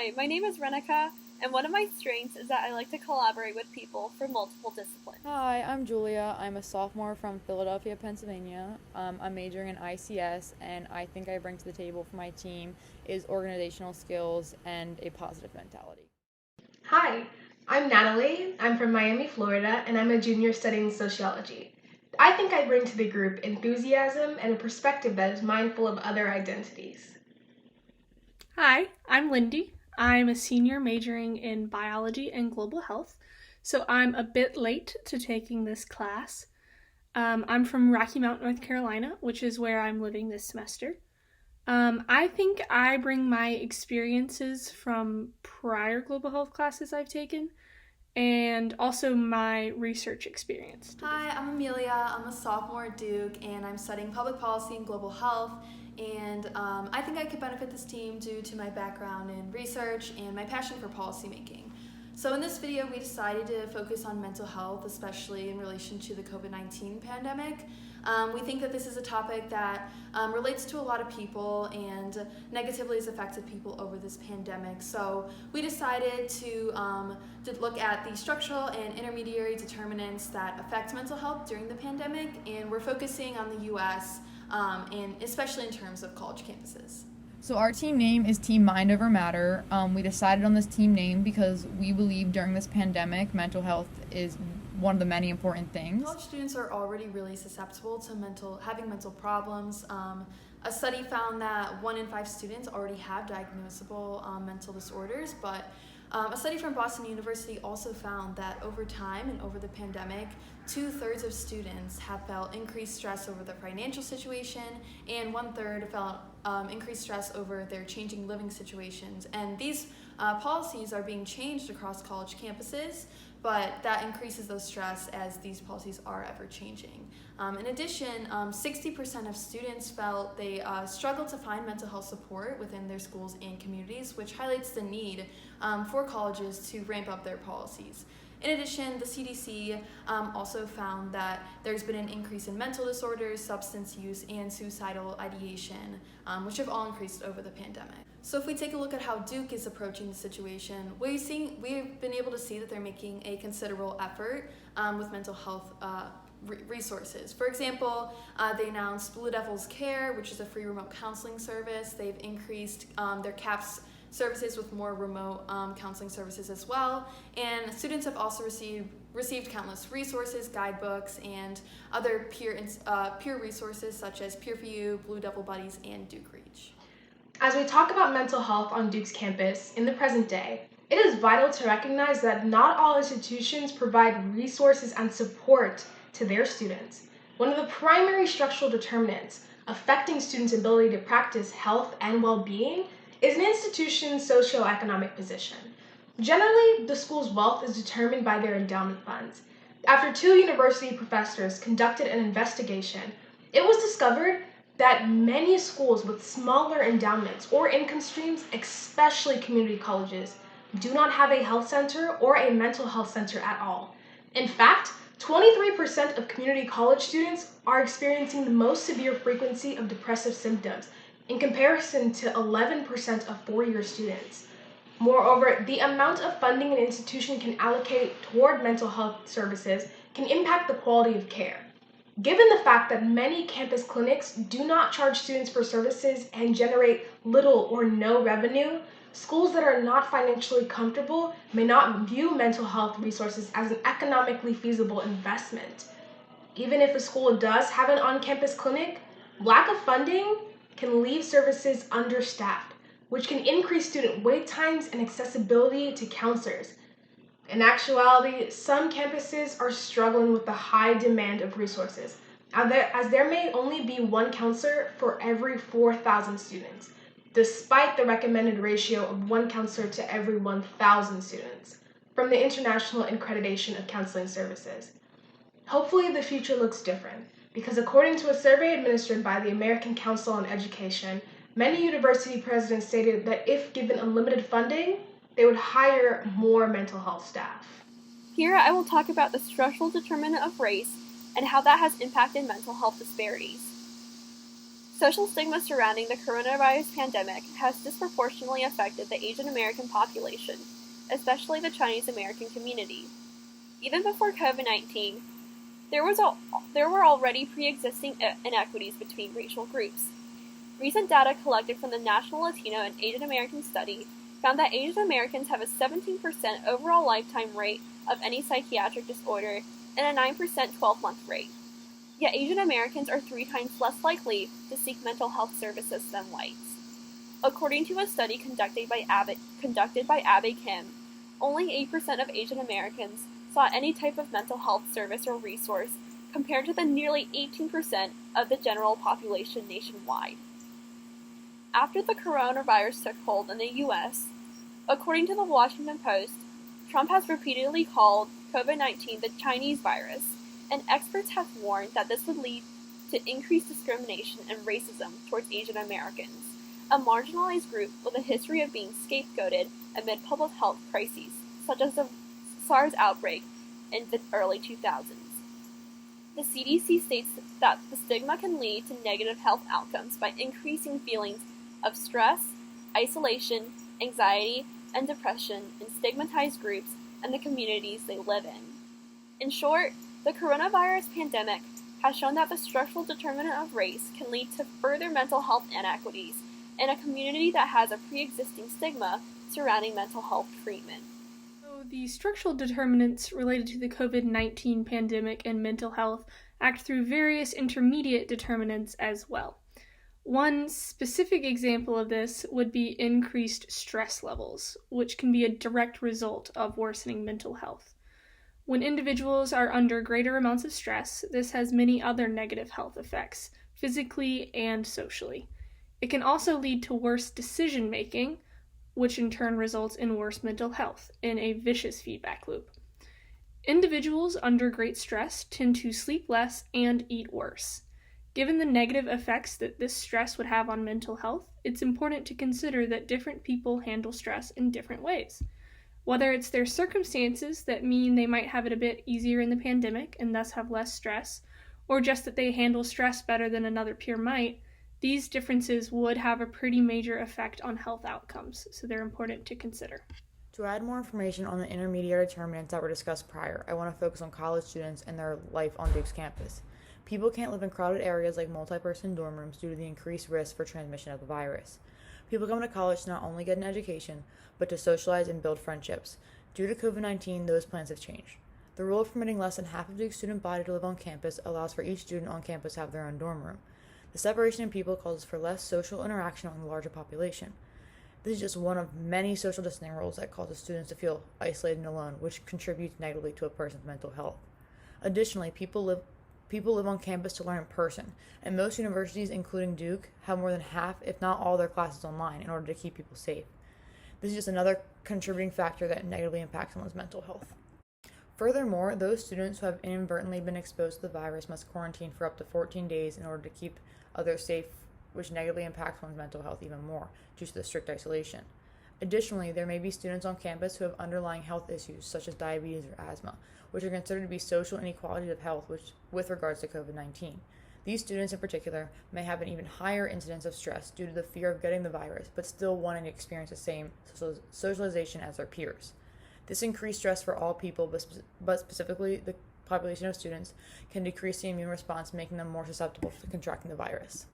Hi, my name is Renika, and one of my strengths is that I like to collaborate with people from multiple disciplines. Hi, I'm Julia. I'm a sophomore from Philadelphia, Pennsylvania. I'm majoring in ICS, and I think I bring to the table for my team is organizational skills and a positive mentality. Hi, I'm Natalie. I'm from Miami, Florida, and I'm a junior studying sociology. I think I bring to the group enthusiasm and a perspective that is mindful of other identities. Hi, I'm Lindy. I'm a senior majoring in biology and global health, so I'm a bit late to taking this class. I'm from Rocky Mount, North Carolina, which is where I'm living this semester. I think I bring my experiences from prior global health classes I've taken and also my research experience. Hi, I'm Amelia. I'm a sophomore at Duke and I'm studying public policy and global health. And I think I could benefit this team due to my background in research and my passion for policymaking. So in this video, we decided to focus on mental health, especially in relation to the COVID-19 pandemic. We think that this is a topic that relates to a lot of people and negatively has affected people over this pandemic. So we decided to look at the structural and intermediary determinants that affect mental health during the pandemic, and we're focusing on the US, and especially in terms of college campuses. So our team name is Team Mind Over Matter. We decided on this team name because we believe during this pandemic, mental health is one of the many important things. College students are already really susceptible to having mental problems. A study found that 1 in 5 students already have diagnosable mental disorders, but a study from Boston University also found that over time and over the pandemic, 2/3 of students have felt increased stress over their financial situation, and 1/3 felt increased stress over their changing living situations. And these policies are being changed across college campuses, but that increases those stress as these policies are ever changing. In addition, 60% of students felt they struggled to find mental health support within their schools and communities, which highlights the need for colleges to ramp up their policies. In addition, the CDC also found that there's been an increase in mental disorders, substance use, and suicidal ideation, which have all increased over the pandemic. So if we take a look at how Duke is approaching the situation, we've been able to see that they're making a considerable effort with mental health resources. For example, they announced Blue Devils Care, which is a free remote counseling service. They've increased their CAPS services with more remote counseling services as well. And students have also received countless resources, guidebooks, and other peer resources such as Peer4You, Blue Devil Buddies, and Duke Reach. As we talk about mental health on Duke's campus in the present day, it is vital to recognize that not all institutions provide resources and support to their students. One of the primary structural determinants affecting students' ability to practice health and well-being is an institution's socioeconomic position. Generally, the school's wealth is determined by their endowment funds. After 2 university professors conducted an investigation, it was discovered that many schools with smaller endowments or income streams, especially community colleges, do not have a health center or a mental health center at all. In fact, 23% of community college students are experiencing the most severe frequency of depressive symptoms, in comparison to 11% of 4-year students. Moreover, the amount of funding an institution can allocate toward mental health services can impact the quality of care. Given the fact that many campus clinics do not charge students for services and generate little or no revenue, schools that are not financially comfortable may not view mental health resources as an economically feasible investment. Even if a school does have an on-campus clinic, lack of funding can leave services understaffed, which can increase student wait times and accessibility to counselors. In actuality, some campuses are struggling with the high demand of resources, as there may only be 1 counselor for every 4,000 students, despite the recommended ratio of 1 counselor to every 1,000 students from the International Accreditation of Counseling Services. Hopefully, the future looks different, because according to a survey administered by the American Council on Education, many university presidents stated that if given unlimited funding, they would hire more mental health staff. Here I will talk about the structural determinant of race and how that has impacted mental health disparities. Social stigma surrounding the coronavirus pandemic has disproportionately affected the Asian American population, especially the Chinese American community. Even before COVID-19, there were already pre-existing inequities between racial groups. Recent data collected from the National Latino and Asian American Study found that Asian Americans have a 17% overall lifetime rate of any psychiatric disorder and a 9% 12-month rate. Yet Asian Americans are 3 times less likely to seek mental health services than whites. According to a study conducted by Abby Kim, only 8% of Asian Americans sought any type of mental health service or resource compared to the nearly 18% of the general population nationwide. After the coronavirus took hold in the U.S., according to the Washington Post, Trump has repeatedly called COVID-19 the Chinese virus, and experts have warned that this would lead to increased discrimination and racism towards Asian Americans, a marginalized group with a history of being scapegoated amid public health crises, such as the SARS outbreak in the early 2000s. The CDC states that the stigma can lead to negative health outcomes by increasing feelings of stress, isolation, anxiety, and depression in stigmatized groups and the communities they live in. In short, the coronavirus pandemic has shown that the structural determinant of race can lead to further mental health inequities in a community that has a pre-existing stigma surrounding mental health treatment. So the structural determinants related to the COVID-19 pandemic and mental health act through various intermediate determinants as well. One specific example of this would be increased stress levels, which can be a direct result of worsening mental health. When individuals are under greater amounts of stress, this has many other negative health effects, physically and socially. It can also lead to worse decision making, which in turn results in worse mental health, in a vicious feedback loop. Individuals under great stress tend to sleep less and eat worse. Given the negative effects that this stress would have on mental health, it's important to consider that different people handle stress in different ways. Whether it's their circumstances that mean they might have it a bit easier in the pandemic and thus have less stress, or just that they handle stress better than another peer might, these differences would have a pretty major effect on health outcomes, so they're important to consider. To add more information on the intermediate determinants that were discussed prior, I want to focus on college students and their life on Duke's campus. People can't live in crowded areas like multi-person dorm rooms due to the increased risk for transmission of the virus. People come to college to not only get an education, but to socialize and build friendships. Due to COVID-19, those plans have changed. The rule of permitting less than half of Duke's student body to live on campus allows for each student on campus to have their own dorm room. The separation in people causes for less social interaction on the larger population. This is just one of many social distancing rules that causes students to feel isolated and alone, which contributes negatively to a person's mental health. Additionally, people live on campus to learn in person, and most universities, including Duke, have more than half, if not all, their classes online in order to keep people safe. This is just another contributing factor that negatively impacts someone's mental health. Furthermore, those students who have inadvertently been exposed to the virus must quarantine for up to 14 days in order to keep others safe, which negatively impacts one's mental health even more due to the strict isolation. Additionally, there may be students on campus who have underlying health issues such as diabetes or asthma, which are considered to be social inequalities of health with regards to COVID-19. These students in particular may have an even higher incidence of stress due to the fear of getting the virus, but still wanting to experience the same socialization as their peers. This increased stress for all people, but specifically the population of students, can decrease the immune response, making them more susceptible to contracting the virus.